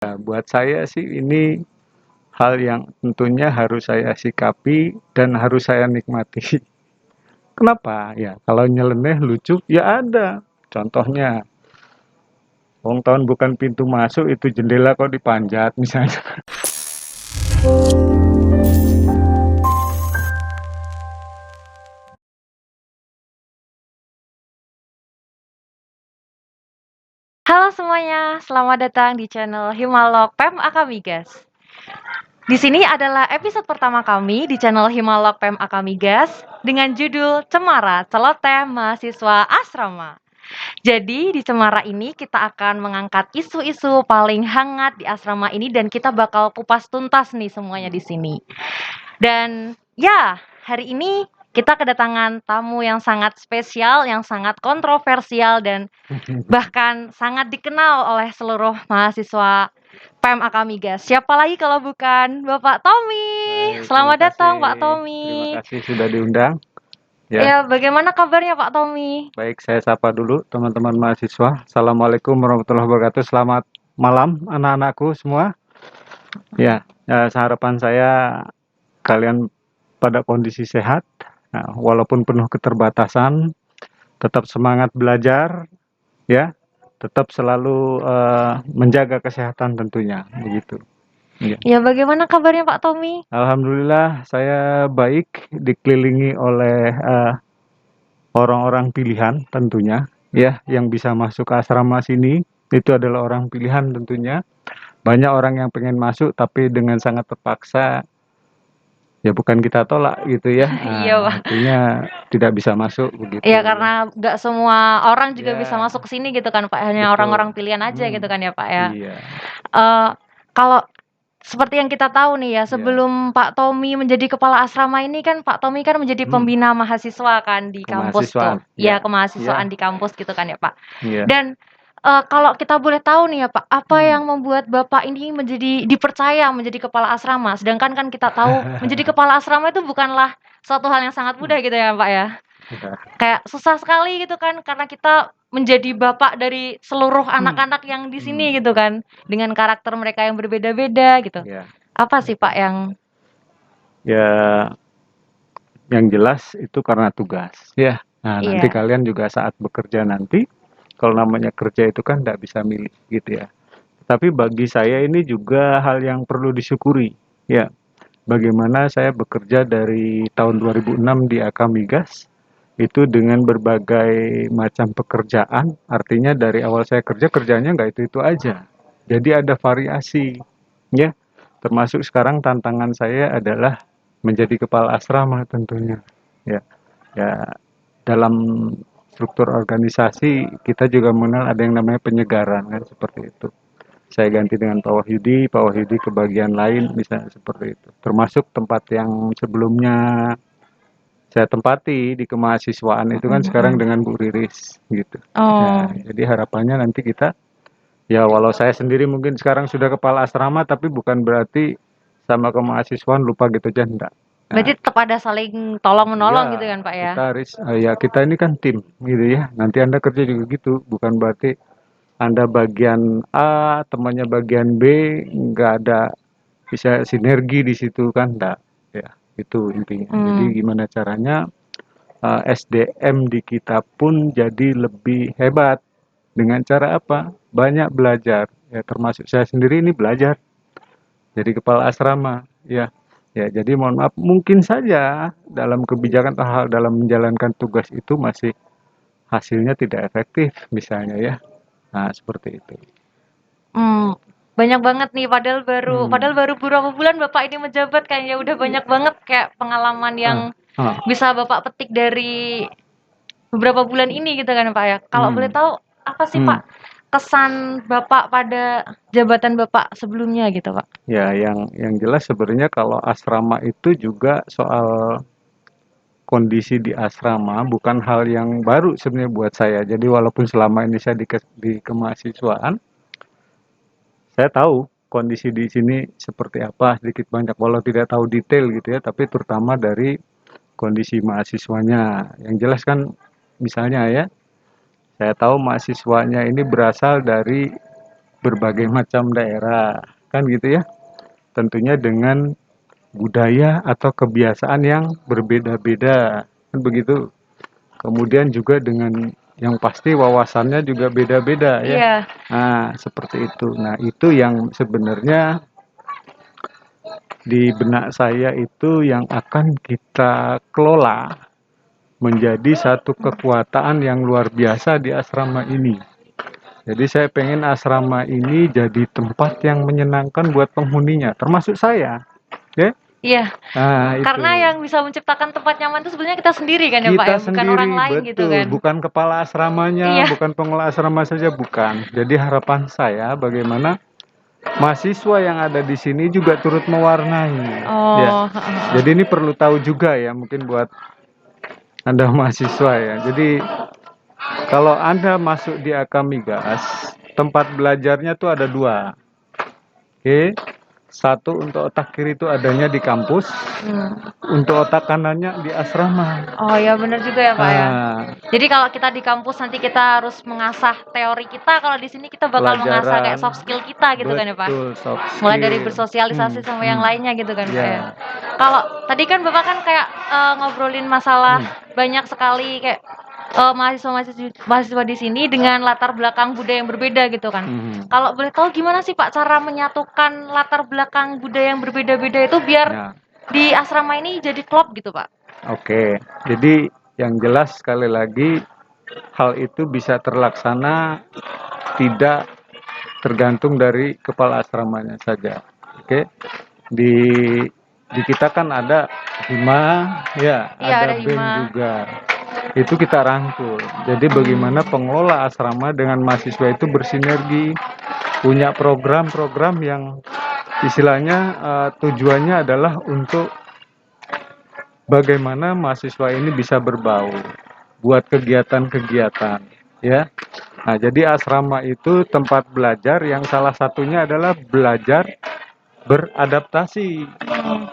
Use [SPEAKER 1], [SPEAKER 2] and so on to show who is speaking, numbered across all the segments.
[SPEAKER 1] Nah, buat saya sih ini hal yang tentunya harus saya sikapi dan harus saya nikmati. Kenapa? Ya, kalau nyeleneh lucu, ya ada. Contohnya, wong tahun bukan pintu masuk, itu jendela kok dipanjat misalnya.
[SPEAKER 2] Halo semuanya, selamat datang di channel Himalog PEM Akamigas. Di sini adalah episode pertama kami di channel Himalog PEM Akamigas dengan judul Cemara Celoteh Mahasiswa Asrama. Jadi di Cemara ini kita akan mengangkat isu-isu paling hangat di asrama ini dan kita bakal kupas tuntas nih semuanya di sini. Dan ya, hari ini kita kedatangan tamu yang sangat spesial, yang sangat kontroversial dan bahkan sangat dikenal oleh seluruh mahasiswa PEM Akamigas. Siapa lagi kalau bukan Bapak Tommy.
[SPEAKER 1] Baik,
[SPEAKER 2] Selamat datang Pak
[SPEAKER 1] terima
[SPEAKER 2] Tommy.
[SPEAKER 1] kasih sudah diundang. Ya,
[SPEAKER 2] Ya, bagaimana kabarnya Pak Tommy?
[SPEAKER 1] baik saya sapa dulu teman-teman mahasiswa. Assalamualaikum warahmatullahi wabarakatuh. Selamat malam anak-anakku semua. Ya, harapan saya kalian pada kondisi sehat, nah, walaupun penuh keterbatasan, tetap semangat belajar, ya, tetap selalu menjaga kesehatan tentunya, begitu. Ya.
[SPEAKER 2] Ya, bagaimana kabarnya Pak Tommy?
[SPEAKER 1] Alhamdulillah saya baik, dikelilingi oleh orang-orang pilihan tentunya, ya, yang bisa masuk ke asrama sini itu adalah orang pilihan tentunya. Banyak orang yang pengen masuk tapi dengan sangat terpaksa. Ya bukan kita tolak gitu ya,
[SPEAKER 2] Iya Pak.
[SPEAKER 1] artinya tidak bisa masuk begitu
[SPEAKER 2] Iya
[SPEAKER 1] ya.
[SPEAKER 2] karena nggak semua orang juga bisa
[SPEAKER 1] Ya,
[SPEAKER 2] masuk ke sini gitu kan Pak, hanya
[SPEAKER 1] betul.
[SPEAKER 2] orang-orang pilihan aja gitu kan ya Pak ya.
[SPEAKER 1] Iya,
[SPEAKER 2] Kalau seperti yang kita tahu nih ya,
[SPEAKER 1] ya,
[SPEAKER 2] sebelum Pak Tommy menjadi kepala asrama ini kan Pak Tommy kan menjadi pembina mahasiswa kan di kampus tuh.
[SPEAKER 1] kemahasiswaan.
[SPEAKER 2] Ya,
[SPEAKER 1] Ya,
[SPEAKER 2] kemahasiswaan
[SPEAKER 1] ya,
[SPEAKER 2] di kampus gitu kan ya, Pak.
[SPEAKER 1] ya.
[SPEAKER 2] Dan, kalau kita boleh tahu nih ya, Pak, apa
[SPEAKER 1] Hmm.
[SPEAKER 2] yang membuat Bapak ini menjadi dipercaya menjadi kepala asrama? Sedangkan kan kita tahu menjadi kepala asrama itu bukanlah suatu hal yang sangat mudah gitu ya, Pak, ya.
[SPEAKER 1] Ya.
[SPEAKER 2] Kayak susah sekali gitu kan karena kita menjadi bapak dari seluruh
[SPEAKER 1] Hmm.
[SPEAKER 2] anak-anak yang di
[SPEAKER 1] Hmm.
[SPEAKER 2] sini gitu kan, dengan karakter mereka yang berbeda-beda gitu.
[SPEAKER 1] Ya,
[SPEAKER 2] Apa sih Pak
[SPEAKER 1] betul.
[SPEAKER 2] yang
[SPEAKER 1] Ya, yang jelas itu karena tugas. Ya. Nah, nanti
[SPEAKER 2] iya,
[SPEAKER 1] kalian juga saat bekerja nanti, kalau namanya kerja itu kan tidak bisa milih gitu ya. Tapi bagi saya ini juga hal yang perlu disyukuri. Ya, bagaimana saya bekerja dari tahun 2006 di Akamigas itu dengan berbagai macam pekerjaan, artinya dari awal saya kerja kerjanya nggak itu aja, jadi ada variasi, ya, termasuk sekarang tantangan saya adalah menjadi kepala asrama tentunya, ya, ya, dalam struktur organisasi kita juga mengenal ada yang namanya penyegaran kan seperti itu. Saya ganti dengan Pak Wahyudi ke bagian lain misalnya seperti itu. Termasuk tempat yang sebelumnya saya tempati di kemahasiswaan itu kan
[SPEAKER 2] mhm
[SPEAKER 1] sekarang
[SPEAKER 2] mhm.
[SPEAKER 1] dengan Bu Riris gitu. Ya,
[SPEAKER 2] Oh,
[SPEAKER 1] jadi harapannya nanti kita ya walau saya sendiri mungkin sekarang sudah kepala asrama tapi bukan berarti sama kemahasiswaan lupa gitu aja enggak.
[SPEAKER 2] berarti
[SPEAKER 1] Nah,
[SPEAKER 2] tetap ada saling tolong-menolong gitu
[SPEAKER 1] iya,
[SPEAKER 2] kan Pak ya?
[SPEAKER 1] kita harus ya kita ini kan tim gitu ya. Nanti Anda kerja juga gitu, bukan berarti Anda bagian A, temannya bagian B, nggak ada bisa sinergi di situ kan enggak. Ya, itu intinya. Jadi
[SPEAKER 2] Mmm,
[SPEAKER 1] gimana caranya SDM di kita pun jadi lebih hebat dengan cara apa? Banyak belajar. Ya termasuk saya sendiri ini belajar jadi kepala asrama. Ya, ya jadi mohon maaf mungkin saja dalam kebijakan atau hal dalam menjalankan tugas itu masih hasilnya tidak efektif misalnya ya. Nah seperti itu.
[SPEAKER 2] mmm, banyak banget nih padahal
[SPEAKER 1] Hmm.
[SPEAKER 2] baru beberapa bulan Bapak ini menjabat kayaknya udah banyak banget kayak pengalaman yang
[SPEAKER 1] Ah, ah.
[SPEAKER 2] bisa Bapak petik dari beberapa bulan ini gitu kan Pak ya. Kalau boleh
[SPEAKER 1] Hmm.
[SPEAKER 2] tahu apa sih
[SPEAKER 1] Hmm.
[SPEAKER 2] Pak kesan Bapak pada jabatan Bapak sebelumnya gitu Pak?
[SPEAKER 1] Ya, yang jelas sebenarnya kalau asrama itu juga soal kondisi di asrama bukan hal yang baru sebenarnya buat saya. Jadi walaupun selama ini saya di kemahasiswaan, saya tahu kondisi di sini seperti apa sedikit banyak walau tidak tahu detail gitu ya, tapi terutama dari kondisi mahasiswanya. Yang jelas kan misalnya ya, saya tahu mahasiswanya ini berasal dari berbagai macam daerah, kan gitu ya. Tentunya dengan budaya atau kebiasaan yang berbeda-beda, kan begitu. Kemudian juga dengan yang pasti wawasannya juga beda-beda ya.
[SPEAKER 2] Iya.
[SPEAKER 1] Nah, seperti itu. Nah, itu yang sebenarnya di benak saya itu yang akan kita kelola menjadi satu kekuatan yang luar biasa di asrama ini. Jadi saya pengen asrama ini jadi tempat yang menyenangkan buat penghuninya, termasuk saya. Ya,
[SPEAKER 2] Iya.
[SPEAKER 1] nah itu.
[SPEAKER 2] Karena yang bisa menciptakan tempat nyaman itu sebenarnya kita sendiri kan ya Pak
[SPEAKER 1] Kita
[SPEAKER 2] ya, bukan orang
[SPEAKER 1] sendiri,
[SPEAKER 2] lain gitu
[SPEAKER 1] betul.
[SPEAKER 2] kan.
[SPEAKER 1] Bukan kepala asramanya,
[SPEAKER 2] Iya.
[SPEAKER 1] bukan pengelola asrama saja, bukan. Jadi harapan saya bagaimana mahasiswa yang ada di sini juga turut mewarnai. Ya.
[SPEAKER 2] Oh, heeh.
[SPEAKER 1] Jadi ini perlu tahu juga ya, mungkin buat Anda mahasiswa ya. Jadi kalau Anda masuk di Akamigas, tempat belajarnya tuh ada dua. Oke. Satu untuk otak kiri itu adanya di kampus, untuk otak kanannya di asrama.
[SPEAKER 2] Oh ya benar juga ya Pak ya.
[SPEAKER 1] Nah,
[SPEAKER 2] Jadi kalau kita di kampus nanti kita harus mengasah teori kita, kalau di sini kita bakal mengasah kayak
[SPEAKER 1] pelajaran,
[SPEAKER 2] soft skill kita gitu kan ya Pak.
[SPEAKER 1] betul, soft
[SPEAKER 2] Mulai dari
[SPEAKER 1] skill.
[SPEAKER 2] bersosialisasi sama yang lainnya gitu kan Pak ya.
[SPEAKER 1] Ya,
[SPEAKER 2] Kalau tadi kan Bapak kan kayak ngobrolin masalah banyak sekali kayak mahasiswa di sini dengan latar belakang budaya yang berbeda gitu kan. Kalau boleh tahu gimana sih Pak cara menyatukan latar belakang budaya yang berbeda-beda itu biar
[SPEAKER 1] ya.
[SPEAKER 2] di asrama ini jadi klop gitu Pak?
[SPEAKER 1] Oke. Jadi yang jelas sekali lagi hal itu bisa terlaksana tidak tergantung dari kepala asramanya saja. Oke. Di kita kan ada hima, ya,
[SPEAKER 2] Iya,
[SPEAKER 1] ada
[SPEAKER 2] ada
[SPEAKER 1] BEM
[SPEAKER 2] hima.
[SPEAKER 1] juga. Itu kita rangkul. Jadi bagaimana pengelola asrama dengan mahasiswa itu bersinergi, punya program-program yang istilahnya tujuannya adalah untuk bagaimana mahasiswa ini bisa berbau buat kegiatan-kegiatan, ya. Nah, jadi asrama itu tempat belajar yang salah satunya adalah belajar beradaptasi,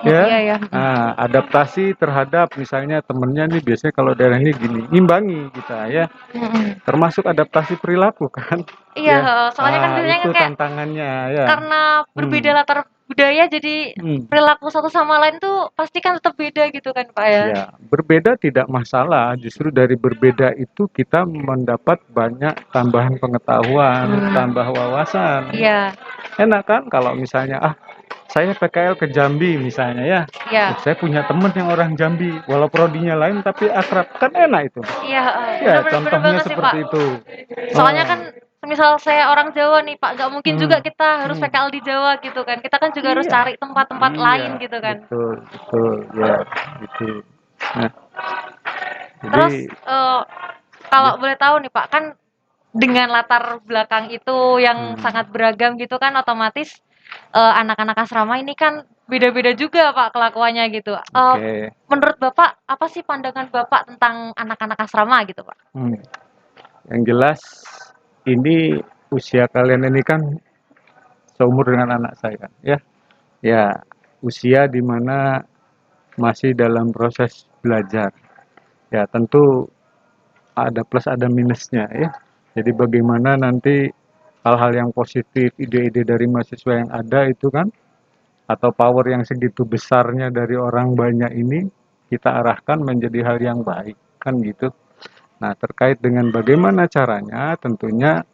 [SPEAKER 1] ya.
[SPEAKER 2] Iya ya.
[SPEAKER 1] Nah, adaptasi terhadap misalnya temennya nih biasanya kalau daerah ini gini, imbangi kita ya. Termasuk adaptasi perilaku kan.
[SPEAKER 2] Iya,
[SPEAKER 1] Ya.
[SPEAKER 2] heeh, soalnya kan biasanya
[SPEAKER 1] Itu
[SPEAKER 2] kan kayak
[SPEAKER 1] tantangannya ya.
[SPEAKER 2] karena berbeda latar budaya jadi perilaku satu sama lain tuh pasti kan tetap beda gitu kan Pak ya?
[SPEAKER 1] Ya, berbeda tidak masalah. Justru dari berbeda itu kita mendapat banyak tambahan pengetahuan, tambah wawasan.
[SPEAKER 2] Iya.
[SPEAKER 1] Enak kan kalau misalnya saya PKL ke Jambi misalnya ya.
[SPEAKER 2] Iya.
[SPEAKER 1] Saya punya teman yang orang Jambi, walau prodinya lain tapi akrab. Kan enak itu.
[SPEAKER 2] Iya,
[SPEAKER 1] Ya,
[SPEAKER 2] bener
[SPEAKER 1] contohnya
[SPEAKER 2] banget sih Pak.
[SPEAKER 1] seperti itu.
[SPEAKER 2] Soalnya kan misal saya orang Jawa nih Pak, nggak mungkin juga kita harus
[SPEAKER 1] Hmm.
[SPEAKER 2] PKL di Jawa gitu kan. Kita kan juga harus
[SPEAKER 1] Iya.
[SPEAKER 2] cari tempat-tempat lain
[SPEAKER 1] Iya,
[SPEAKER 2] gitu kan.
[SPEAKER 1] betul, betul, ya, gitu. Nah,
[SPEAKER 2] Terus
[SPEAKER 1] jadi
[SPEAKER 2] kalau boleh tahu nih Pak, kan dengan latar belakang itu yang sangat beragam gitu kan otomatis anak-anak asrama ini kan beda-beda juga Pak kelakuannya gitu.
[SPEAKER 1] oke.
[SPEAKER 2] Menurut Bapak, apa sih pandangan Bapak tentang anak-anak asrama gitu Pak?
[SPEAKER 1] Yang jelas ini usia kalian ini kan seumur dengan anak saya, ya. Ya, usia di mana masih dalam proses belajar. Ya, tentu ada plus ada minusnya ya. Jadi bagaimana nanti hal-hal yang positif, ide-ide dari mahasiswa yang ada itu kan, atau power yang segitu besarnya dari orang banyak ini kita arahkan menjadi hal yang baik, kan gitu. Nah, terkait dengan bagaimana caranya, tentunya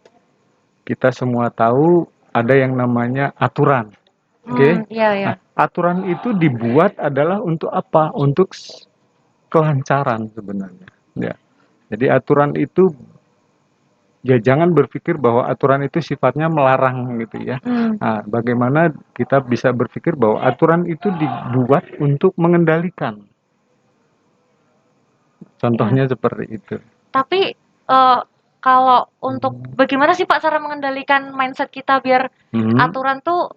[SPEAKER 1] kita semua tahu ada yang namanya aturan. Oke?
[SPEAKER 2] Iya, iya.
[SPEAKER 1] Nah, aturan itu dibuat adalah untuk apa? Untuk kelancaran sebenarnya. Ya. Jadi aturan itu ya jangan berpikir bahwa aturan itu sifatnya melarang gitu ya. Nah, bagaimana kita bisa berpikir bahwa aturan itu dibuat untuk mengendalikan. Contohnya seperti itu.
[SPEAKER 2] Tapi kalau untuk bagaimana sih Pak cara mengendalikan mindset kita biar aturan tuh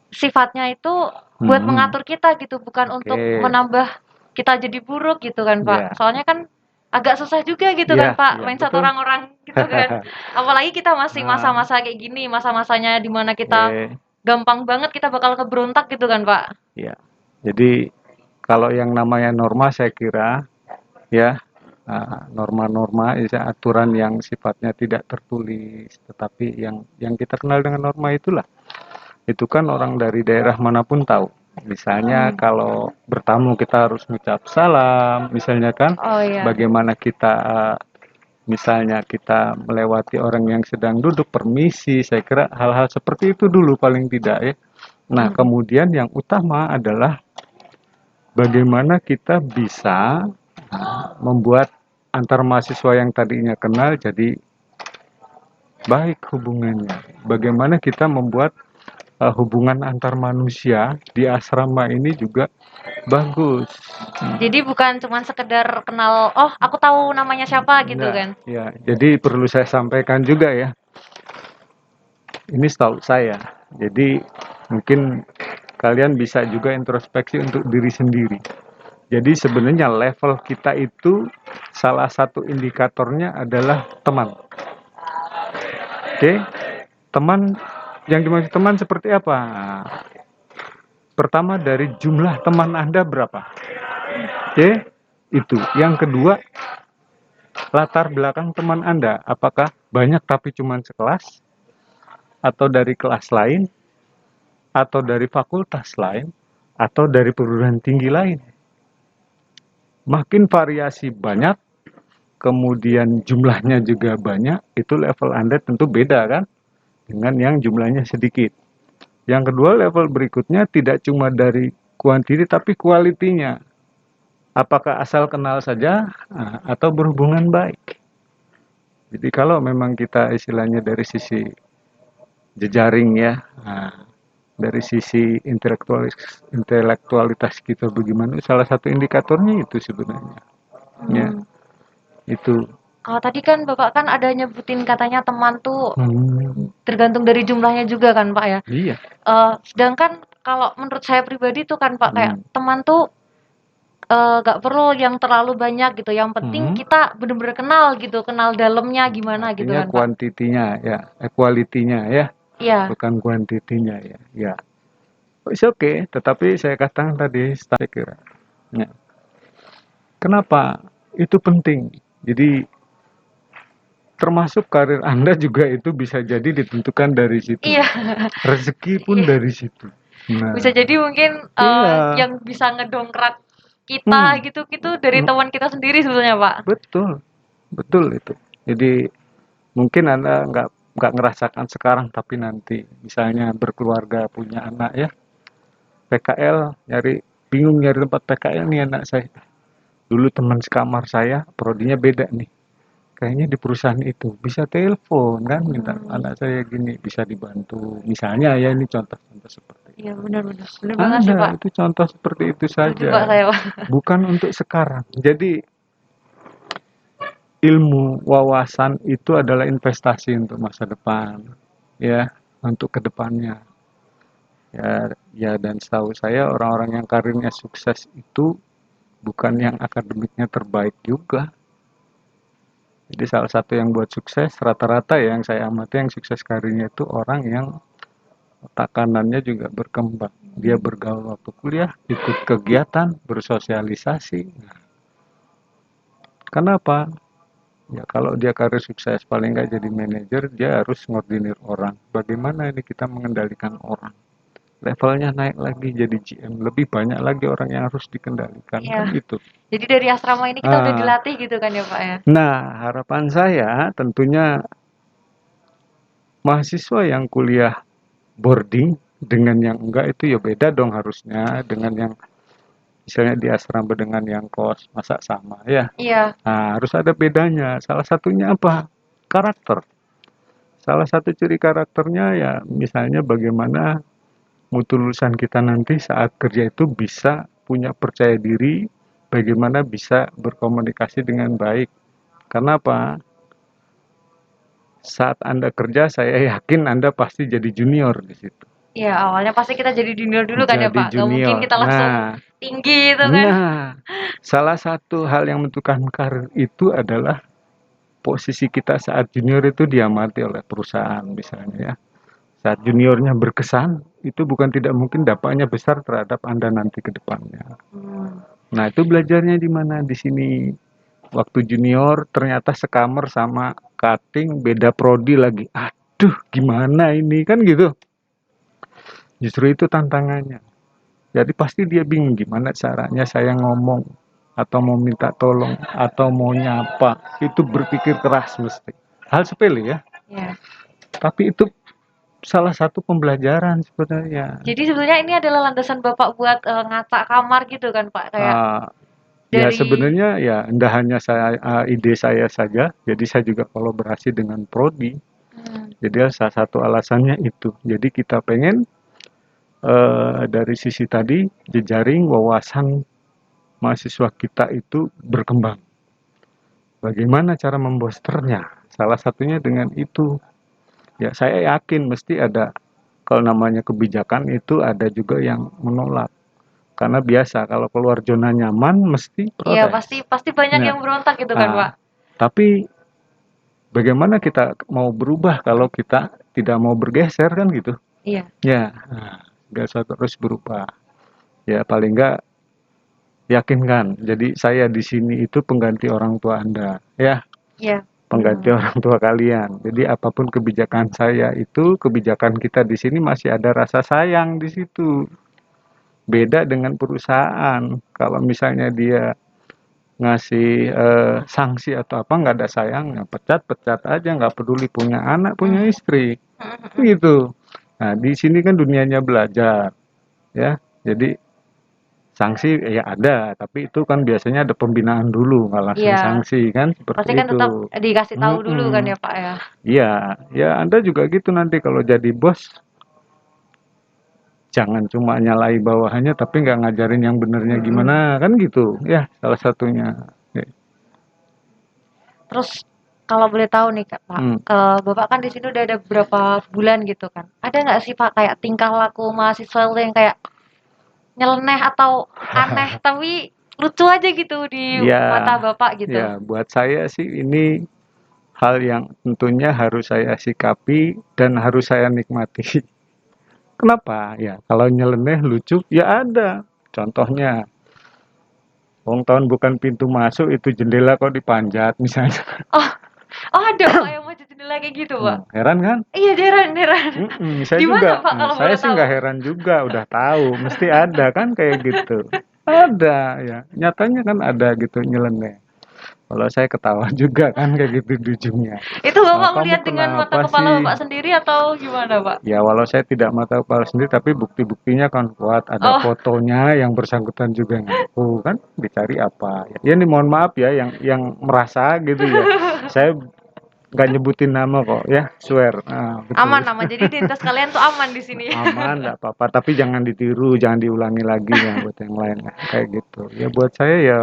[SPEAKER 2] sifatnya itu buat mengatur kita gitu, bukan untuk menambah kita jadi buruk gitu kan Pak. Soalnya kan agak susah juga gitu kan Pak, mindset orang-orang gitu kan. Apalagi kita masih masa-masa kayak gini, masa-masanya di mana kita gampang banget kita bakal keberontak gitu kan Pak.
[SPEAKER 1] Iya. Jadi kalau yang namanya norma saya kira ya norma-norma, aturan yang sifatnya tidak tertulis, tetapi yang kita kenal dengan norma itulah. Itu kan orang dari daerah manapun tahu. Misalnya kalau bertamu kita harus mengucap salam, misalnya kan,
[SPEAKER 2] Oh iya.
[SPEAKER 1] bagaimana kita misalnya kita melewati orang yang sedang duduk, permisi, saya kira hal-hal seperti itu dulu paling tidak ya. Nah, kemudian yang utama adalah bagaimana kita bisa membuat antar mahasiswa yang tadinya kenal jadi baik hubungannya. Bagaimana kita membuat hubungan antar manusia di asrama ini juga bagus.
[SPEAKER 2] Jadi bukan cuma sekedar kenal, oh aku tahu namanya siapa gitu
[SPEAKER 1] Nah,
[SPEAKER 2] kan.
[SPEAKER 1] ya, jadi perlu saya sampaikan juga ya. Ini setahu saya. Jadi mungkin kalian bisa juga introspeksi untuk diri sendiri. Jadi sebenarnya level kita itu salah satu indikatornya adalah teman. Oke, teman yang dimaksud teman seperti apa? Nah, pertama dari jumlah teman Anda berapa? Oke, itu. Yang kedua, latar belakang teman Anda. Apakah banyak tapi cuma sekelas? Atau dari kelas lain? Atau dari fakultas lain? Atau dari perguruan tinggi lain? Makin variasi banyak, kemudian jumlahnya juga banyak, itu level Anda tentu beda kan dengan yang jumlahnya sedikit. Yang kedua, level berikutnya tidak cuma dari kuantiti tapi kualitinya. Apakah asal kenal saja atau berhubungan baik. Jadi kalau memang kita istilahnya dari sisi jejaring ya, dari sisi intelektualitas kita bagaimana, salah satu indikatornya itu sebenarnya. Ya, itu.
[SPEAKER 2] Kalau tadi kan Bapak kan ada nyebutin katanya teman tuh
[SPEAKER 1] Hmm,
[SPEAKER 2] tergantung dari jumlahnya juga kan Pak ya.
[SPEAKER 1] iya.
[SPEAKER 2] Sedangkan kalau menurut saya pribadi tuh kan Pak kayak
[SPEAKER 1] Hmm.
[SPEAKER 2] teman tuh gak perlu yang terlalu banyak gitu. Yang penting
[SPEAKER 1] Hmm.
[SPEAKER 2] kita bener-bener kenal gitu, kenal dalamnya gimana gitu
[SPEAKER 1] Artinya
[SPEAKER 2] kan Pak.
[SPEAKER 1] kuantitinya ya, kualitinya ya,
[SPEAKER 2] Iya,
[SPEAKER 1] bukan kuantitinya ya. Ya, it's okay. Tetapi saya katakan tadi, saya kira, ya. Kenapa itu penting? Jadi termasuk karir Anda juga itu bisa jadi ditentukan dari situ.
[SPEAKER 2] iya,
[SPEAKER 1] Rezeki pun
[SPEAKER 2] iya.
[SPEAKER 1] dari situ. Nah,
[SPEAKER 2] Bisa jadi mungkin
[SPEAKER 1] iya.
[SPEAKER 2] yang bisa ngedongkrak kita
[SPEAKER 1] Hmm.
[SPEAKER 2] gitu dari
[SPEAKER 1] Hmm.
[SPEAKER 2] teman kita sendiri sebetulnya Pak.
[SPEAKER 1] Betul, betul itu. Jadi mungkin Anda nggak ngerasakan sekarang, tapi nanti misalnya berkeluarga punya anak ya, PKL bingung nyari tempat PKL nih anak saya. Dulu teman sekamar saya, prodinya beda nih. Kayaknya di perusahaan itu bisa telepon kan, minta anak saya gini bisa dibantu. Misalnya ya ini contoh-contoh seperti
[SPEAKER 2] Iya
[SPEAKER 1] itu.
[SPEAKER 2] benar-benar, benar banget sih
[SPEAKER 1] Ada
[SPEAKER 2] Pak.
[SPEAKER 1] itu contoh seperti itu
[SPEAKER 2] Setuju Pak
[SPEAKER 1] saja.
[SPEAKER 2] saya Pak.
[SPEAKER 1] Bukan untuk sekarang. Jadi ilmu wawasan itu adalah investasi untuk masa depan, ya, untuk kedepannya. Ya, dan setahu saya orang-orang yang karirnya sukses itu bukan yang akademiknya terbaik juga. Jadi salah satu yang buat sukses rata-rata ya, yang saya amati yang sukses karirnya itu orang yang otak kanannya juga berkembang. Dia bergaul waktu kuliah, ikut kegiatan, bersosialisasi. Nah, kenapa? Ya kalau dia karir sukses paling nggak jadi manajer, dia harus ngordinir orang. Bagaimana ini kita mengendalikan orang? Levelnya naik lagi jadi GM, lebih banyak lagi orang yang harus dikendalikan
[SPEAKER 2] Iya.
[SPEAKER 1] kan gitu.
[SPEAKER 2] Jadi dari asrama ini kita udah
[SPEAKER 1] Ah,
[SPEAKER 2] dilatih gitu kan ya Pak ya.
[SPEAKER 1] nah harapan saya tentunya mahasiswa yang kuliah boarding dengan yang enggak itu ya beda dong harusnya dengan yang misalnya di asrama dengan yang kos masa sama ya.
[SPEAKER 2] Iya.
[SPEAKER 1] Nah, harus ada bedanya. Salah satunya apa? Karakter. Salah satu ciri karakternya ya misalnya bagaimana mutu lulusan kita nanti saat kerja itu bisa punya percaya diri, bagaimana bisa berkomunikasi dengan baik. Karena apa? Saat Anda kerja, saya yakin Anda pasti jadi junior di situ.
[SPEAKER 2] Iya, awalnya pasti kita jadi junior dulu kan ya
[SPEAKER 1] Jadi
[SPEAKER 2] Pak. Gak mungkin
[SPEAKER 1] junior.
[SPEAKER 2] kita langsung tinggi gitu kan.
[SPEAKER 1] Salah satu hal yang menentukan karir itu adalah posisi kita saat junior itu diamati oleh perusahaan misalnya ya. Saat juniornya berkesan, itu bukan tidak mungkin dampaknya besar terhadap Anda nanti ke depannya. Nah, itu belajarnya di mana? Di sini. Waktu junior ternyata sekamar sama cutting beda prodi lagi. Aduh, gimana ini kan gitu. Justru itu tantangannya. Jadi pasti dia bingung gimana caranya saya ngomong atau mau minta tolong atau mau nyapa. Itu berpikir keras mesti. Hal sepele ya,
[SPEAKER 2] Ya.
[SPEAKER 1] tapi itu salah satu pembelajaran sebenarnya.
[SPEAKER 2] Jadi sebenarnya ini adalah landasan Bapak buat ngaca kamar gitu kan Pak, kayak
[SPEAKER 1] Ah, ya
[SPEAKER 2] dari
[SPEAKER 1] sebenarnya ya tidak hanya saya ide saya saja, jadi saya juga kolaborasi dengan prodi.
[SPEAKER 2] hmm,
[SPEAKER 1] Jadi salah satu alasannya itu. Jadi kita pengen dari sisi tadi jejaring wawasan mahasiswa kita itu berkembang. Bagaimana cara membosternya? Salah satunya dengan itu. Ya saya yakin mesti ada kalau namanya kebijakan itu ada juga yang menolak. Karena biasa kalau keluar zona nyaman mesti
[SPEAKER 2] iya pasti
[SPEAKER 1] protes.
[SPEAKER 2] pasti banyak
[SPEAKER 1] Nah,
[SPEAKER 2] yang berontak gitu kan Pak.
[SPEAKER 1] ah, tapi bagaimana kita mau berubah kalau kita tidak mau bergeser kan gitu?
[SPEAKER 2] Iya.
[SPEAKER 1] Ya, nggak usah terus berubah. Ya paling nggak yakinkan. Jadi saya di sini itu pengganti orang tua Anda, ya,
[SPEAKER 2] Iya.
[SPEAKER 1] pengganti orang tua kalian. Jadi apapun kebijakan saya itu, kebijakan kita di sini masih ada rasa sayang di situ. Beda dengan perusahaan. Kalau misalnya dia ngasih sanksi atau apa nggak ada sayangnya, pecat pecat aja, nggak peduli punya anak punya
[SPEAKER 2] Hmm.
[SPEAKER 1] istri,
[SPEAKER 2] Hmm.
[SPEAKER 1] gitu. Nah di sini kan dunianya belajar, ya. Jadi sanksi ya ada, tapi itu kan biasanya ada pembinaan dulu, nggak langsung
[SPEAKER 2] Iya,
[SPEAKER 1] sanksi kan,
[SPEAKER 2] pasti
[SPEAKER 1] seperti
[SPEAKER 2] kan tetap
[SPEAKER 1] itu.
[SPEAKER 2] dikasih tahu dulu kan
[SPEAKER 1] Mm-mm.
[SPEAKER 2] ya Pak ya.
[SPEAKER 1] Iya, ya Anda juga gitu nanti kalau jadi bos, jangan cuma nyalai bawahannya tapi nggak ngajarin yang benernya gimana,
[SPEAKER 2] Mm-mm.
[SPEAKER 1] kan gitu. Ya, salah satunya. Ya.
[SPEAKER 2] Terus kalau boleh tahu nih Kak, Pak,
[SPEAKER 1] Hmm.
[SPEAKER 2] Bapak kan di sini udah ada beberapa bulan gitu kan. Ada nggak sih Pak kayak tingkah laku mahasiswa itu yang kayak nyeleneh atau aneh tapi lucu aja gitu di
[SPEAKER 1] Ya,
[SPEAKER 2] mata Bapak gitu?
[SPEAKER 1] ya buat saya sih ini hal yang tentunya harus saya sikapi dan harus saya nikmati. Kenapa? Ya, kalau nyeleneh lucu, ya ada. Contohnya, wong tahun bukan pintu masuk itu jendela kok dipanjat misalnya.
[SPEAKER 2] Oh, oh ada Pak yang maju jendela kayak gitu Pak?
[SPEAKER 1] Heran kan?
[SPEAKER 2] Iya deran deran.
[SPEAKER 1] Saya
[SPEAKER 2] Di mana
[SPEAKER 1] juga,
[SPEAKER 2] Pak kalau
[SPEAKER 1] saya
[SPEAKER 2] boleh
[SPEAKER 1] sih
[SPEAKER 2] tahu?
[SPEAKER 1] nggak heran juga, udah tahu, mesti ada kan kayak gitu. Ada ya, nyatanya kan ada gitu nyeleneh. Kalau saya ketawa juga kan kayak gitu di ujungnya.
[SPEAKER 2] Itu
[SPEAKER 1] Ah,
[SPEAKER 2] Bapak
[SPEAKER 1] kamu
[SPEAKER 2] melihat dengan mata
[SPEAKER 1] kenapa
[SPEAKER 2] kepala
[SPEAKER 1] sih?
[SPEAKER 2] Bapak sendiri atau gimana Pak?
[SPEAKER 1] Ya walau saya tidak mata kepala sendiri, tapi bukti-buktinya kan kuat. Ada
[SPEAKER 2] Oh,
[SPEAKER 1] fotonya yang bersangkutan juga ngaku kan, dicari apa? Ya ini mohon maaf ya, yang merasa gitu ya. Saya nggak nyebutin nama kok ya, swear. Ah,
[SPEAKER 2] aman
[SPEAKER 1] betul.
[SPEAKER 2] aman. Jadi identitas kalian tuh aman di sini.
[SPEAKER 1] Aman, nggak apa-apa. Tapi jangan ditiru, jangan diulangi lagi ya buat yang lain kayak gitu. Ya buat saya ya,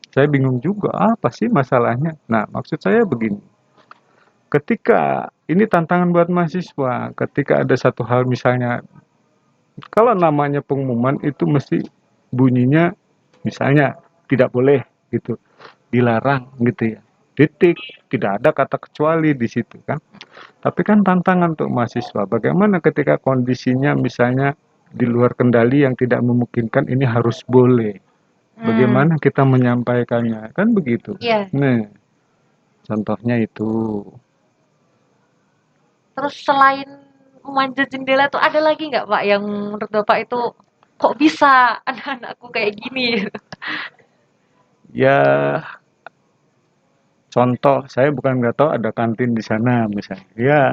[SPEAKER 1] saya bingung juga apa sih masalahnya. Nah maksud saya begini. Ketika ini tantangan buat mahasiswa, ketika ada satu hal misalnya kalau namanya pengumuman itu mesti bunyinya misalnya tidak boleh gitu, dilarang gitu ya. Titik, tidak ada kata kecuali di situ kan. Tapi kan tantangan untuk mahasiswa, bagaimana ketika kondisinya misalnya di luar kendali yang tidak memungkinkan ini harus boleh.
[SPEAKER 2] Hmm,
[SPEAKER 1] Bagaimana kita menyampaikannya, kan begitu.
[SPEAKER 2] iya.
[SPEAKER 1] Nah, contohnya itu.
[SPEAKER 2] Terus selain manjat jendela tuh ada lagi nggak Pak yang menurut Bapak itu kok bisa anak-anakku kayak gini?
[SPEAKER 1] Ya, contoh, saya bukan nggak tahu ada kantin di sana misalnya. Ya,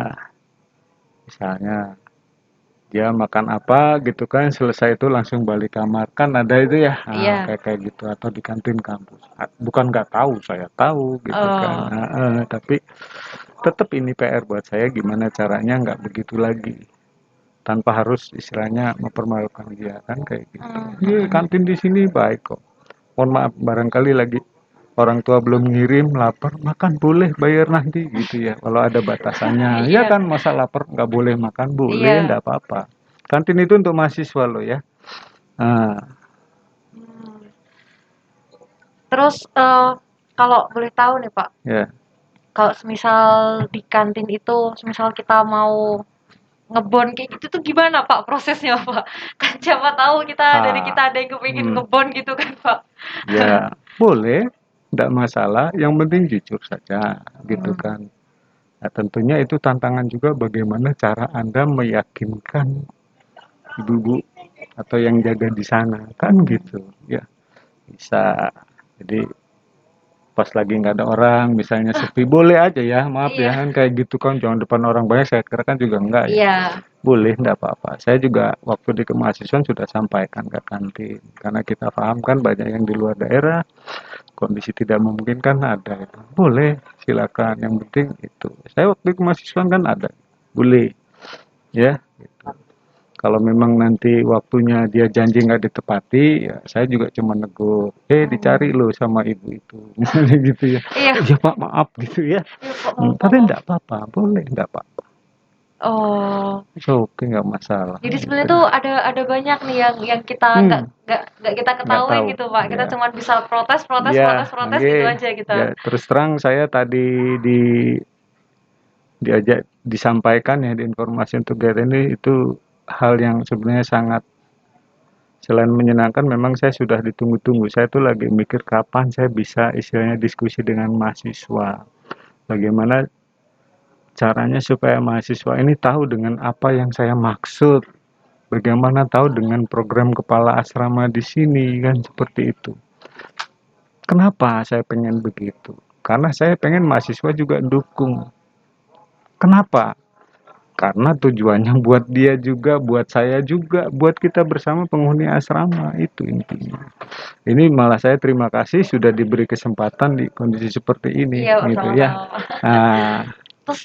[SPEAKER 1] misalnya dia makan apa gitu kan selesai itu langsung balik kamar kan ada itu ya
[SPEAKER 2] Iya.
[SPEAKER 1] kayak kayak gitu atau di kantin kampus. Bukan nggak tahu saya tahu gitu kan.
[SPEAKER 2] Oh.
[SPEAKER 1] Tapi tetap ini PR buat saya gimana caranya nggak begitu lagi tanpa harus istilahnya mempermalukan dia kan kayak gitu.
[SPEAKER 2] Hmm,
[SPEAKER 1] Iya
[SPEAKER 2] hmm, hmm.
[SPEAKER 1] kantin di sini baik kok, mohon maaf barangkali lagi orang tua belum ngirim lapar makan boleh bayar nanti gitu ya kalau ada batasannya ya
[SPEAKER 2] Iya.
[SPEAKER 1] kan masa lapar nggak boleh makan boleh
[SPEAKER 2] Iya.
[SPEAKER 1] nggak apa-apa. Kantin itu untuk mahasiswa loh ya. Nah,
[SPEAKER 2] Hmm. Terus kalau boleh tahu nih Pak,
[SPEAKER 1] ya.
[SPEAKER 2] kalau semisal di kantin itu, semisal kita mau ngebon kayak gitu tuh gimana Pak prosesnya Pak? Kan siapa tahu kita dari kita
[SPEAKER 1] Ah,
[SPEAKER 2] ada yang kepingin
[SPEAKER 1] hmm,
[SPEAKER 2] ngebon gitu kan Pak.
[SPEAKER 1] ya boleh. nggak masalah, yang penting jujur saja, gitu
[SPEAKER 2] Hmm.
[SPEAKER 1] kan. Nah, tentunya itu tantangan juga bagaimana cara Anda meyakinkan ibu-ibu atau yang jaga di sana, kan gitu, ya. Bisa. Jadi pas lagi nggak ada orang, misalnya sepi, boleh aja ya, maaf ya,
[SPEAKER 2] Iya,
[SPEAKER 1] kan kayak gitu kan, jangan depan orang banyak, saya kira kan juga enggak ya.
[SPEAKER 2] iya.
[SPEAKER 1] Boleh, enggak apa-apa. Saya juga waktu di kemahasiswaan sudah sampaikan ke kantin, karena kita paham kan banyak yang di luar daerah, kondisi tidak memungkinkan ada itu. Boleh, silakan. Yang penting itu. Saya waktu di kemahasiswaan kan ada. Boleh, ya. Gitu. Kalau memang nanti waktunya dia janji nggak ditepati, ya saya juga cuma negur, dicari
[SPEAKER 2] Hmm.
[SPEAKER 1] lo sama ibu itu, misalnya gitu ya.
[SPEAKER 2] Iya,
[SPEAKER 1] Oh ya Pak, maaf gitu ya.
[SPEAKER 2] iya Pak, maaf,
[SPEAKER 1] Tapi
[SPEAKER 2] maaf.
[SPEAKER 1] enggak apa-apa, boleh, enggak apa-apa.
[SPEAKER 2] Oh,
[SPEAKER 1] Oke, nggak masalah
[SPEAKER 2] jadi
[SPEAKER 1] gitu
[SPEAKER 2] sebenarnya
[SPEAKER 1] ya.
[SPEAKER 2] tuh ada banyak nih yang kita
[SPEAKER 1] Hmm,
[SPEAKER 2] nggak kita
[SPEAKER 1] nggak
[SPEAKER 2] ketahuin
[SPEAKER 1] tahu.
[SPEAKER 2] gitu Pak. Kita
[SPEAKER 1] Ya,
[SPEAKER 2] cuma bisa protes, protes, protes,
[SPEAKER 1] ya,
[SPEAKER 2] protes gitu
[SPEAKER 1] oke.
[SPEAKER 2] aja kita.
[SPEAKER 1] Ya, terus terang saya tadi diajak disampaikan ya di informasi untuk GR ini itu hal yang sebenarnya sangat selain menyenangkan memang saya sudah ditunggu-tunggu. Saya tuh lagi mikir kapan saya bisa istilahnya diskusi dengan mahasiswa. Bagaimana caranya supaya mahasiswa ini tahu dengan apa yang saya maksud. Bagaimana tahu dengan program kepala asrama di sini kan seperti itu. Kenapa saya pengen begitu? Karena saya pengen mahasiswa juga dukung. Kenapa? Karena tujuannya buat dia juga, buat saya juga, buat kita bersama penghuni asrama itu intinya. Ini malah saya terima kasih sudah diberi kesempatan di kondisi seperti ini,
[SPEAKER 2] Iya Pak,
[SPEAKER 1] gitu ya.
[SPEAKER 2] sama-sama Pak.
[SPEAKER 1] Nah,
[SPEAKER 2] Terus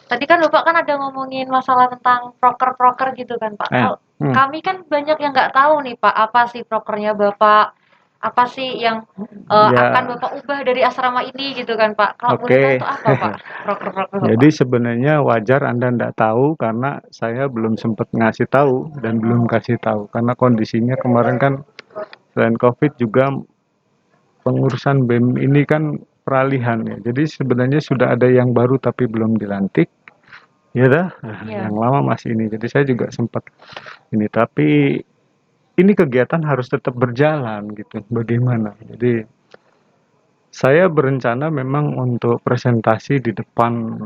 [SPEAKER 2] tadi kan Bapak kan ada ngomongin masalah tentang proker-proker gitu kan Pak.
[SPEAKER 1] eh,
[SPEAKER 2] Kalau
[SPEAKER 1] hmm,
[SPEAKER 2] kami kan banyak yang nggak tahu nih Pak, apa sih prokernya Bapak? Apa sih yang akan
[SPEAKER 1] ya,
[SPEAKER 2] Bapak ubah dari asrama ini gitu kan Pak? Kalau boleh tahu
[SPEAKER 1] oke.
[SPEAKER 2] tuh apa Pak? Proker-proker
[SPEAKER 1] Jadi
[SPEAKER 2] Bapak?
[SPEAKER 1] sebenarnya wajar Anda tidak tahu karena saya belum sempat ngasih tahu dan belum kasih tahu karena kondisinya kemarin kan selain COVID juga pengurusan BEM ini kan peralihan ya. Jadi sebenarnya sudah ada yang baru tapi belum dilantik. Ya dah,
[SPEAKER 2] Iya.
[SPEAKER 1] yang lama masih ini. Jadi saya juga sempat ini tapi ini kegiatan harus tetap berjalan gitu. Bagaimana? Jadi saya berencana memang untuk presentasi di depan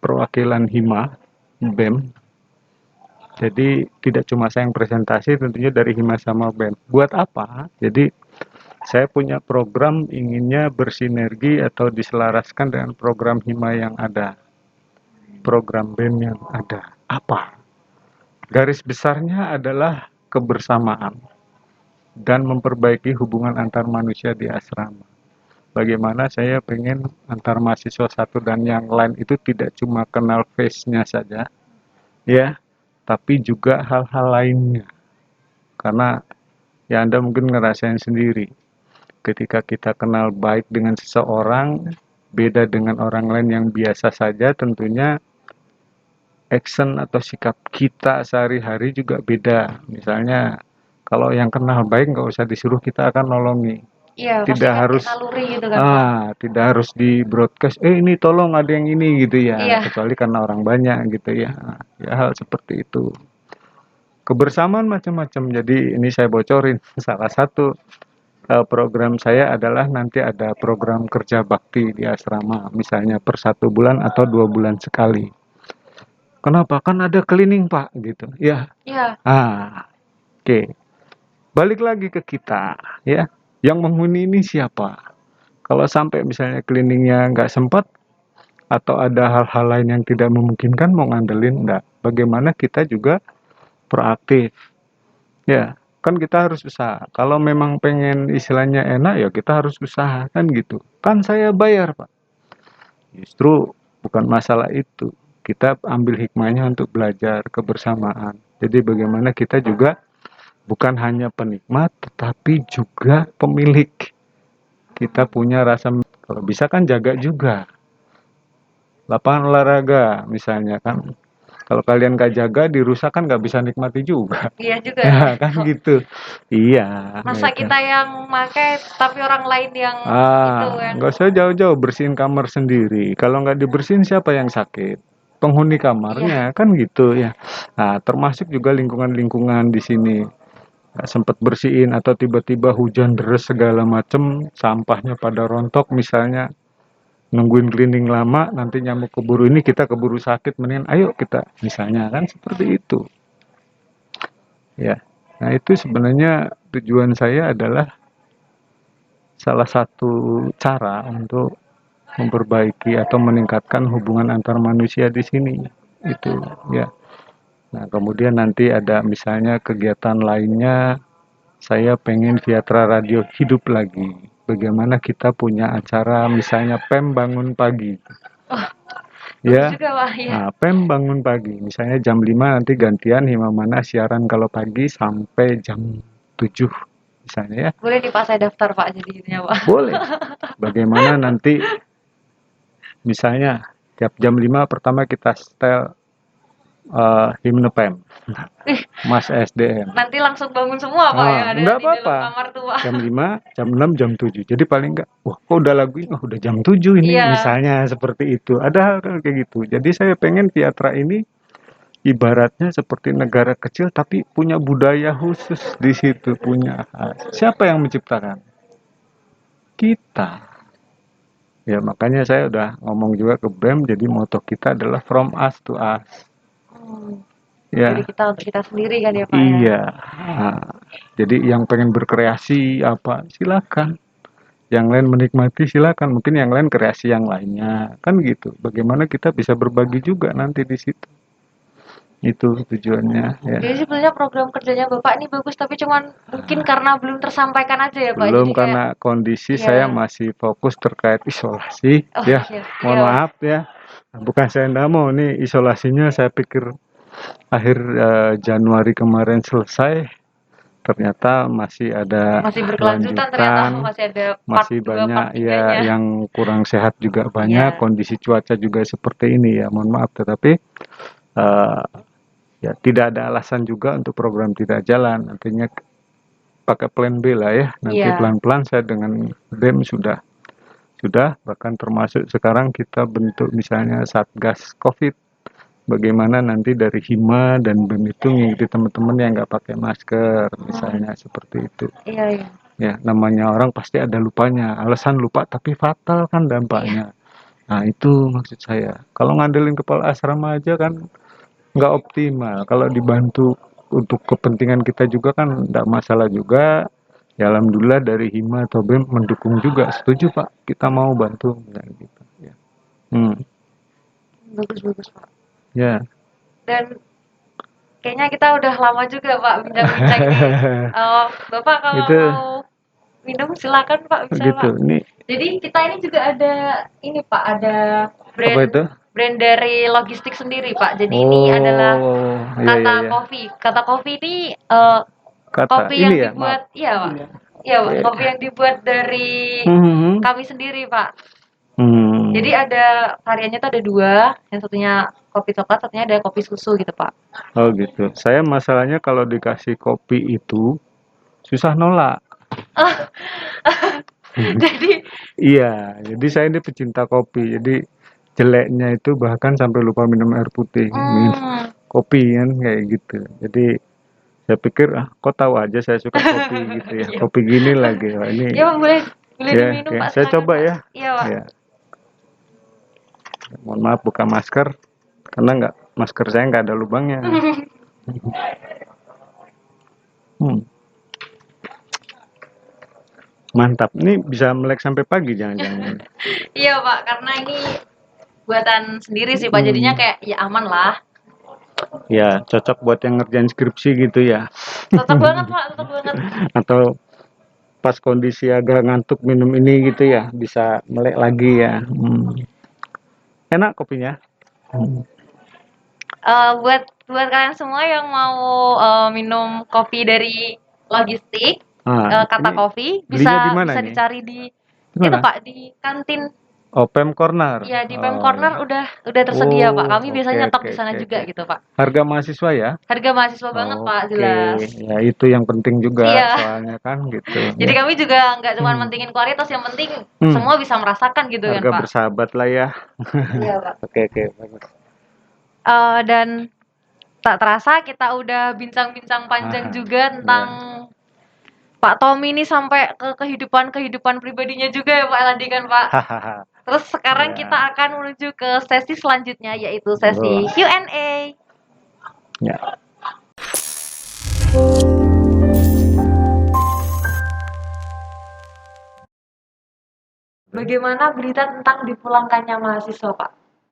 [SPEAKER 1] perwakilan Hima BEM. Jadi tidak cuma saya yang presentasi, tentunya dari Hima sama BEM. Buat apa? Jadi saya punya program inginnya bersinergi atau diselaraskan dengan program Hima yang ada, program BEM yang ada. Apa? Garis besarnya adalah kebersamaan dan memperbaiki hubungan antar manusia di asrama. Bagaimana saya pengen antar mahasiswa satu dan yang lain itu tidak cuma kenal face-nya saja, ya, tapi juga hal-hal lainnya. Karena ya Anda mungkin ngerasain sendiri, ketika kita kenal baik dengan seseorang, beda dengan orang lain yang biasa saja, tentunya action atau sikap kita sehari-hari juga beda. Misalnya, kalau yang kenal baik nggak usah disuruh kita akan nolongi.
[SPEAKER 2] Iya, pasti
[SPEAKER 1] Tidak
[SPEAKER 2] kan kayak
[SPEAKER 1] harus
[SPEAKER 2] naluri gitu kan, Pak.
[SPEAKER 1] tidak harus di broadcast, ini tolong ada yang ini gitu ya,
[SPEAKER 2] Iya,
[SPEAKER 1] kecuali karena orang banyak gitu ya. Nah, ya hal seperti itu. Kebersamaan macam-macam. Jadi ini saya bocorin salah satu program saya adalah nanti ada program kerja bakti di asrama, misalnya per 1 bulan atau 2 bulan sekali. Kenapa? Kan ada cleaning Pak, gitu. Ya,
[SPEAKER 2] iya,
[SPEAKER 1] oke. Balik lagi ke kita, ya. Yang menghuni ini siapa? Kalau sampai misalnya cleaningnya nggak sempat atau ada hal-hal lain yang tidak memungkinkan mau ngandelin enggak. Bagaimana kita juga proaktif. Ya, kan kita harus usaha. Kalau memang pengen istilahnya enak ya kita harus usaha kan gitu. Kan saya bayar, Pak. Justru bukan masalah itu. Kita ambil hikmahnya untuk belajar kebersamaan. Jadi bagaimana kita juga bukan hanya penikmat tetapi juga pemilik. Kita punya rasa kalau bisa kan jaga juga. Lapangan olahraga misalnya kan. Kalau kalian gak jaga dirusak kan gak bisa nikmati juga.
[SPEAKER 2] iya juga ya.
[SPEAKER 1] Ya kan gitu. Iya,
[SPEAKER 2] Masa
[SPEAKER 1] gitu.
[SPEAKER 2] kita yang pakai tapi orang lain yang itu kan.
[SPEAKER 1] Nggak usah jauh-jauh bersihin kamar sendiri. Kalau nggak dibersihin siapa yang sakit? Penghuni
[SPEAKER 2] Iya,
[SPEAKER 1] kamarnya kan gitu ya. Nah, termasuk juga lingkungan-lingkungan di sini. nggak sempet bersihin atau tiba-tiba hujan deres segala macem, sampahnya pada rontok misalnya, nungguin cleaning lama, nanti nyamuk keburu ini kita keburu sakit, mendingan ayo kita misalnya kan seperti itu. Ya, nah itu sebenarnya tujuan saya adalah salah satu cara untuk memperbaiki atau meningkatkan hubungan antar manusia di sini. Itu ya. Nah, kemudian nanti ada misalnya kegiatan lainnya, saya pengen Viatra Radio hidup lagi. Bagaimana kita punya acara misalnya PEM bangun pagi.
[SPEAKER 2] Wah, bagus
[SPEAKER 1] Ya.
[SPEAKER 2] juga, Pak, ya.
[SPEAKER 1] Nah, PEM bangun pagi. Misalnya jam 5 nanti gantian Himamana siaran kalau pagi sampai jam 7 misalnya ya.
[SPEAKER 2] Boleh nih, Pak, saya daftar, Pak, jadi itunya, Pak.
[SPEAKER 1] Boleh. Bagaimana nanti misalnya tiap jam 5 pertama kita setel himne PEM.
[SPEAKER 2] Ih,
[SPEAKER 1] Mas SDM.
[SPEAKER 2] nanti langsung bangun semua, Pak, yang ada
[SPEAKER 1] Enggak
[SPEAKER 2] di dalam
[SPEAKER 1] apa-apa.
[SPEAKER 2] kamar tuh, Pak.
[SPEAKER 1] Jam 5, jam 6, jam 7. Jadi paling enggak, wah kok udah lagu ini, oh, udah jam 7 ini
[SPEAKER 2] Iya.
[SPEAKER 1] misalnya seperti itu. Ada hal kayak gitu. Jadi saya pengen Viatra ini ibaratnya seperti negara kecil tapi punya budaya khusus di situ, punya khas. Siapa yang menciptakan? Kita. Ya makanya saya udah ngomong juga ke BEM, jadi moto kita adalah from us to us.
[SPEAKER 2] Jadi
[SPEAKER 1] Ya,
[SPEAKER 2] kita untuk kita sendiri kan ya, Pak, ya?
[SPEAKER 1] iya. Nah, jadi yang pengen berkreasi apa silakan. Yang lain menikmati silakan. Mungkin yang lain kreasi yang lainnya kan gitu. Bagaimana kita bisa berbagi juga nanti di situ. Itu tujuannya ya.
[SPEAKER 2] Jadi sebenarnya program kerjanya Bapak ini bagus, tapi cuman mungkin karena belum tersampaikan aja ya, Pak.
[SPEAKER 1] Belum
[SPEAKER 2] Jadi kayak
[SPEAKER 1] karena kondisi
[SPEAKER 2] iya.
[SPEAKER 1] saya masih fokus terkait isolasi
[SPEAKER 2] Oh,
[SPEAKER 1] ya.
[SPEAKER 2] iya.
[SPEAKER 1] Mohon
[SPEAKER 2] Iya, Pak.
[SPEAKER 1] maaf ya. Bukan saya enggak mau nih isolasinya saya pikir akhir Januari kemarin selesai. Ternyata masih ada
[SPEAKER 2] Masih berkelanjutan ternyata,
[SPEAKER 1] lanjutan,
[SPEAKER 2] masih ada part
[SPEAKER 1] masih
[SPEAKER 2] 2,
[SPEAKER 1] banyak
[SPEAKER 2] part
[SPEAKER 1] ya
[SPEAKER 2] 3-nya.
[SPEAKER 1] yang kurang sehat juga banyak,
[SPEAKER 2] Iya.
[SPEAKER 1] kondisi cuaca juga seperti ini ya, mohon maaf. Tetapi ya tidak ada alasan juga untuk program tidak jalan. Nantinya pakai plan B lah ya. Nanti
[SPEAKER 2] Iya.
[SPEAKER 1] pelan-pelan saya dengan BEM sudah bahkan termasuk sekarang kita bentuk misalnya Satgas COVID. Bagaimana nanti dari Hima dan BEM itu ngikuti teman-teman yang nggak pakai masker, misalnya seperti itu.
[SPEAKER 2] Iya, iya.
[SPEAKER 1] Ya, namanya orang pasti ada lupanya. Alasan lupa tapi fatal kan dampaknya. Nah, itu maksud saya. Kalau ngandelin kepala asrama aja kan nggak optimal. Kalau dibantu untuk kepentingan kita juga kan nggak masalah juga. Ya, alhamdulillah dari Hima atau BEM mendukung juga. Setuju Pak, kita mau bantu. Ya, gitu. Ya.
[SPEAKER 2] Bagus, Pak.
[SPEAKER 1] Ya.
[SPEAKER 2] Dan kayaknya kita udah lama juga, Pak, bincang-bincang ini. Bapak kalau
[SPEAKER 1] Itu
[SPEAKER 2] mau minum silakan, Pak, bisa,
[SPEAKER 1] gitu.
[SPEAKER 2] Pak.
[SPEAKER 1] Ini
[SPEAKER 2] Jadi kita ini juga ada ini, Pak, ada
[SPEAKER 1] apa itu?
[SPEAKER 2] brand dari logistik sendiri, Pak. Jadi ini adalah
[SPEAKER 1] iya,
[SPEAKER 2] Kata
[SPEAKER 1] iya.
[SPEAKER 2] Coffee. Kata Coffee ini
[SPEAKER 1] Kata
[SPEAKER 2] kopi
[SPEAKER 1] ini
[SPEAKER 2] yang
[SPEAKER 1] ya,
[SPEAKER 2] dibuat,
[SPEAKER 1] maaf.
[SPEAKER 2] iya, Pak. Iya, Pak.
[SPEAKER 1] Oke.
[SPEAKER 2] Kopi yang dibuat dari
[SPEAKER 1] Hmm.
[SPEAKER 2] kami sendiri, Pak.
[SPEAKER 1] Hmm.
[SPEAKER 2] Jadi ada variannya tuh ada 2, yang satunya kopi coklat, satunya ada kopi susu gitu, Pak.
[SPEAKER 1] Oh gitu. Saya masalahnya kalau dikasih kopi itu susah nolak.
[SPEAKER 2] Jadi
[SPEAKER 1] Iya, jadi saya ini pecinta kopi. Jadi jeleknya itu bahkan sampai lupa minum air putih, minum kopi kan kayak gitu. Jadi saya pikir kok tahu aja saya suka kopi gitu ya.
[SPEAKER 2] Iya.
[SPEAKER 1] Kopi gini lagi. Wah, ini
[SPEAKER 2] ya, Pak, boleh
[SPEAKER 1] ya,
[SPEAKER 2] diminum,
[SPEAKER 1] oke.
[SPEAKER 2] Pak.
[SPEAKER 1] Saya
[SPEAKER 2] Silakan,
[SPEAKER 1] coba
[SPEAKER 2] Pak.
[SPEAKER 1] ya.
[SPEAKER 2] Iya, Pak.
[SPEAKER 1] Ya. Mohon maaf buka masker karena masker saya nggak ada lubangnya. Mantap. Ini bisa melek sampai pagi jangan-jangan.
[SPEAKER 2] Iya, Pak, karena ini buatan sendiri sih, Pak. Jadinya kayak ya aman lah.
[SPEAKER 1] Ya, cocok buat yang ngerjain skripsi gitu ya.
[SPEAKER 2] Cocok banget, Pak, cocok banget.
[SPEAKER 1] Atau pas kondisi agak ngantuk minum ini gitu ya, bisa melek lagi ya. Enak kopinya.
[SPEAKER 2] Buat kalian semua yang mau minum kopi dari logistik, Kata
[SPEAKER 1] ini
[SPEAKER 2] Coffee
[SPEAKER 1] belinya di mana
[SPEAKER 2] bisa
[SPEAKER 1] nih?
[SPEAKER 2] dicari di
[SPEAKER 1] Di
[SPEAKER 2] itu,
[SPEAKER 1] mana?
[SPEAKER 2] Pak, di kantin.
[SPEAKER 1] Oh, PEM Corner.
[SPEAKER 2] Ya, di PEM
[SPEAKER 1] Oh,
[SPEAKER 2] Corner
[SPEAKER 1] iya.
[SPEAKER 2] udah tersedia, Pak. Kami
[SPEAKER 1] Oh,
[SPEAKER 2] biasanya
[SPEAKER 1] oke,
[SPEAKER 2] nyetok di sana
[SPEAKER 1] oke,
[SPEAKER 2] juga
[SPEAKER 1] oke.
[SPEAKER 2] gitu, Pak.
[SPEAKER 1] Harga mahasiswa ya?
[SPEAKER 2] Harga mahasiswa banget, Pak,
[SPEAKER 1] Oke,
[SPEAKER 2] jelas.
[SPEAKER 1] ya itu yang penting juga
[SPEAKER 2] Iya.
[SPEAKER 1] soalnya kan gitu.
[SPEAKER 2] Jadi
[SPEAKER 1] Ya.
[SPEAKER 2] kami juga nggak cuma mentingin kualitas, yang penting semua bisa merasakan gitu kan,
[SPEAKER 1] Harga
[SPEAKER 2] Pak.
[SPEAKER 1] bersahabat lah ya.
[SPEAKER 2] Iya, Pak.
[SPEAKER 1] Oke, bagus.
[SPEAKER 2] Dan tak terasa kita udah bincang-bincang panjang juga tentang Pak Tommy ini sampai ke kehidupan pribadinya juga ya Pak tadi kan Pak. Terus sekarang kita
[SPEAKER 1] Ya,
[SPEAKER 2] akan menuju ke sesi selanjutnya yaitu sesi
[SPEAKER 1] betul.
[SPEAKER 2] Q&A.
[SPEAKER 1] Ya.
[SPEAKER 2] Bagaimana berita tentang dipulangkannya mahasiswa Pak?